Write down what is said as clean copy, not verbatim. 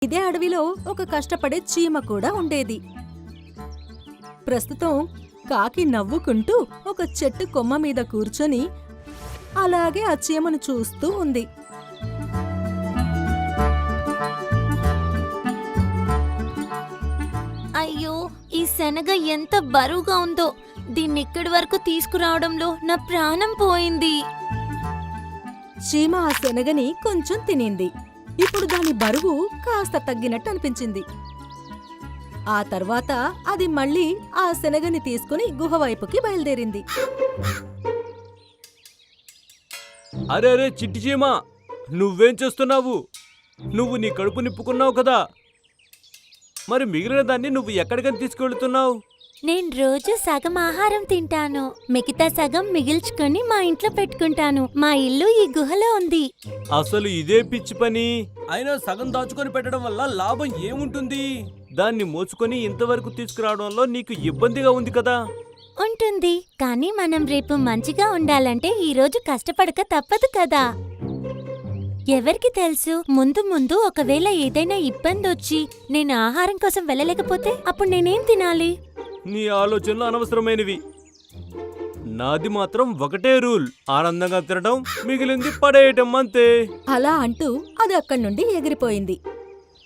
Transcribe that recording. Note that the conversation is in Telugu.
ఇదే అడవిలో ఒక కష్టపడే చీమ కూడా ఉండేది. ప్రస్తుతం కాకి నవ్వుకుంటూ ఒక చెట్టు కొమ్మ మీద కూర్చొని అలాగే ఆ చీమను చూస్తూ ఉంది. అయ్యో, ఈ శనగ ఎంత బరువుగా ఉందో! దీన్నిక్కడి వరకు తీసుకురావడంలో నా ప్రాణం పోయింది. చీమ ఆ శనగని కొంచెం తినింది. ఇప్పుడు దాని బరువు కాస్త తగ్గినట్టు అనిపించింది. ఆ తర్వాత అది మళ్ళీ ఆ శనగని తీసుకుని గుహ వైపుకి బయలుదేరింది. అరే అరే చిట్టి చీమ, నువ్వేం చేస్తున్నావు? నువ్వు నీ కడుపు నిప్పుకున్నావు కదా, మరి మిగిలిన దాన్ని నువ్వు ఎక్కడికని తీసుకెళ్తున్నావు? నేను రోజు సగం ఆహారం తింటాను, మిగతా సగం మిగిల్చుకొని మా ఇంట్లో పెట్టుకుంటాను. మా ఇల్లు ఈ గుహలో ఉంది. అసలు ఇదే పిచ్చి పని. అయినా సగం దాచుకొని పెట్టడం వల్ల లాభం ఏముంటుంది? దాన్ని మోసుకొని ఇంతవరకు తీసుకురావడంలో నీకు ఇబ్బందిగా ఉంది కదా. ఉంటుంది, కానీ మనం రేపు మంచిగా ఉండాలంటే ఈ రోజు కష్టపడక తప్పదు కదా. ఎవరికి తెలుసు, ముందు ముందు ఒకవేళ ఏదైనా ఇబ్బంది వచ్చి నేను ఆహారం కోసం వెళ్ళలేకపోతే అప్పుడు నేనేం తినాలి? నీ ఆలోచనలు అనవసరమైనవి. నాది మాత్రం ఒకటే రూల్, ఆనందంగా తినడం, మిగిలింది పడేయటం, అంతే. అలా అంటూ అది అక్కడి నుండి ఎగిరిపోయింది.